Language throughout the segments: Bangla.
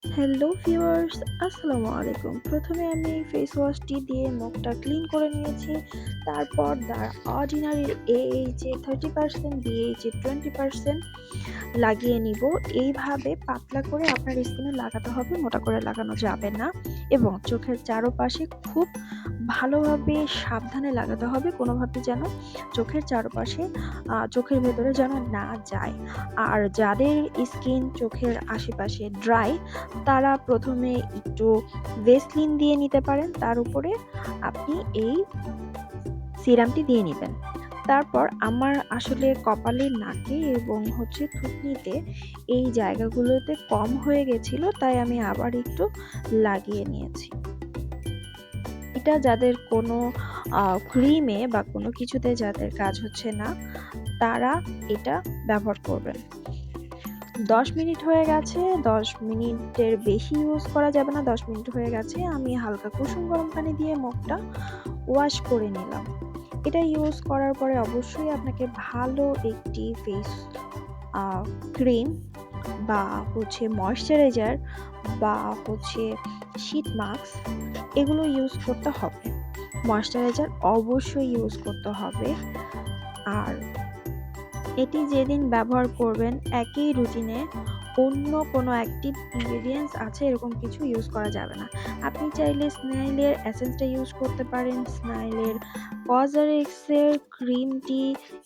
হ্যালো ভিউয়ার্স, আসসালামু আলাইকুম। প্রথমে আমি ফেস ওয়াশটি দিয়ে মুখটা ক্লিন করে নিয়েছি। তারপর দ্য অর্ডিনারির AHA 30% BHA 20% লাগিয়ে নিব। এইভাবে পাতলা করে আপনার স্কিনে লাগাতে হবে, মোটা করে লাগানো যাবে না। এবং চোখের চারপাশে খুব ভালোভাবে সাবধানে লাগাতে হবে, কোনোভাবে যেন চোখের চারপাশে চোখের ভেতরে যেন না যায়। আর যাদের স্কিন চোখের আশেপাশে ড্রাই, তারা প্রথমে একটু ভেসলিন দিয়ে নিতে পারেন, তার উপরে আপনি এই সিরামটি দিয়ে নিবেন। তারপর আমার আসলে কপালে, নাকে এবং থুতনিতে এই জায়গাগুলোতে কম হয়ে গেছিল, তাই আমি আবার একটু লাগিয়ে নিয়েছি। এটা যাদের কোনো ক্রিমে বা কোনো কিছুতে যাদের কাজ হচ্ছে না, তারা এটা ব্যবহার করবেন। 10 মিনিট হয়ে গেছে, 10 মিনিটের বেশি ইউজ করা যাবে না, 10 মিনিট হয়ে গেছে। আমি হালকা কুসুম গরম পানি দিয়ে মুখটা ওয়াশ করে নিলাম। এটা ইউজ করার পরে অবশ্যই আপনাকে ভালো একটি ফেস ক্রিম বা ময়েশ্চারাইজার বা শীট মাস্ক এগুলো ইউজ করতে হবে। ময়েশ্চারাইজার অবশ্যই ইউজ করতে হবে। আর এটি যেদিন ব্যবহার করবেন, একই রুটিনে অন্য কোনো অ্যাক্টিভ ইনগ্রেডিয়েন্টস আছে এরকম কিছু ইউজ করা যাবে না। আপনি চাইলে স্নাইলের এসেন্সটা ইউজ করতে পারেন, স্নাইলের কসরক্সের ক্রিমটি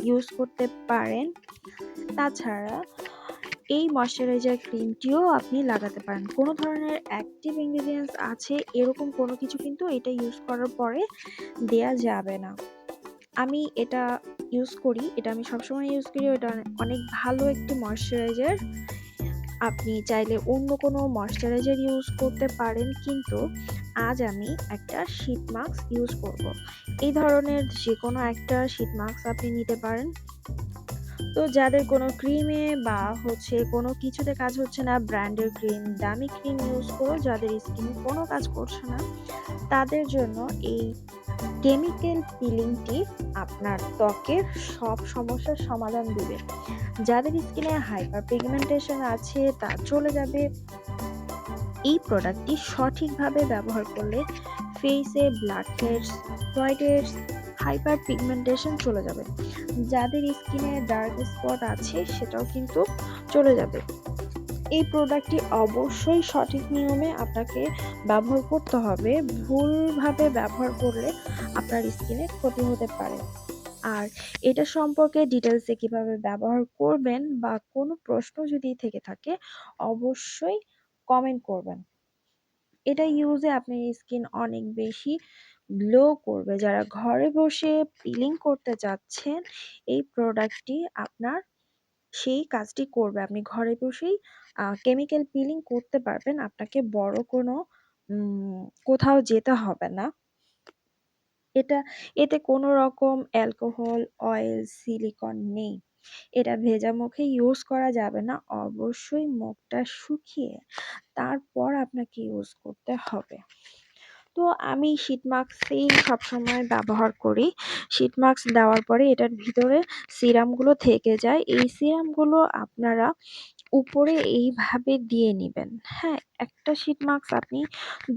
ইউজ করতে পারেন। তাছাড়া এই ময়েশ্চারাইজার ক্রিমটিও আপনি লাগাতে পারেন। কোনো ধরনের অ্যাক্টিভ ইনগ্রেডিয়েন্টস আছে এরকম কোনো কিছু কিন্তু এটা ইউজ করার পরে দেয়া যাবে না। আমি এটা ইউজ করি, এটা আমি সবসময় ইউজ করি। ওটা অনেক ভালো একটি ময়েশ্চারাইজার। আপনি চাইলে অন্য কোনো ময়েশ্চারাইজার ইউজ করতে পারেন, কিন্তু আজ আমি একটা শীট মাস্ক ইউজ করব। এই ধরনের যেকোনো একটা শীট মাস্ক আপনি নিতে পারেন। তো যাদের কোনো ক্রিমে বা কোনো কিছুতে কাজ হচ্ছে না, ব্র্যান্ডের ক্রিম, দামি ক্রিম ইউজ করো, যাদের স্কিনে কোনো কাজ করছে না, তাদের জন্য এই কেমিক্যাল পিলিংটি আপনার ত্বকের সব সমস্যার সমাধান দিবে। যাদের স্কিনে হাইপার পিগমেন্টেশন আছে তা চলে যাবে। এই প্রোডাক্টটি সঠিকভাবে ব্যবহার করলে ফেসে black heads, white heads, hyper pigmentation চলে যাবে। যাদের স্কিনে ডার্ক স্পট আছে সেটাও কিন্তু চলে যাবে। এই প্রোডাক্টটি অবশ্যই সঠিক নিয়মে আপনাকে ব্যবহার করতে হবে। ভুলভাবে ব্যবহার করলে আপনার স্কিনে ক্ষতি হতে পারে। আর এটা সম্পর্কে ডিটেইলসে কিভাবে ব্যবহার করবেন বা কোনো প্রশ্ন যদি থেকে থাকে, অবশ্যই কমেন্ট করবেন। এটা ইউজে আপনার স্কিন অনেক বেশি গ্লো করবে। যারা ঘরে বসে পিলিং করতে চাচ্ছেন, এই প্রোডাক্টটি আপনার সেই কাজটি করবে। আপনি ঘরে বসেই কেমিক্যাল পিলিং করতে পারবেন। আপনাকে বড় কোনো কোথাও যেতে হবে না। এটা এতে কোনো রকম অ্যালকোহল, অয়েল, সিলিকন নেই। এটা ভেজা মুখে ইউজ করা যাবে না। অবশ্যই মুখটা শুকিয়ে তারপর আপনাকে ইউজ করতে হবে। তো আমি শীট মাস্কই সবসময় ব্যবহার করি। শীট মাস্ক দেওয়ার পরে এটার ভিতরে সিরামগুলো থেকে যায়। এই সিরামগুলো আপনারা উপরে এইভাবে দিয়ে নিবেন। হ্যাঁ? একটা শীট মাস্ক আপনি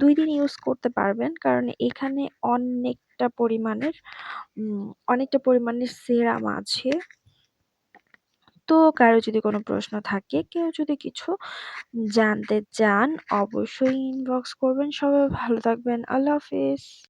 ২ দিন ইউজ করতে পারবেন। কারণ এখানে অনেকটা পরিমাণের সিরাম আছে। তো কারো যদি কোনো প্রশ্ন থাকে, কেউ যদি কিছু জানতে চান, অবশ্যই ইনবক্স করবেন। সবাই ভালো থাকবেন। আল্লাহ হাফেজ।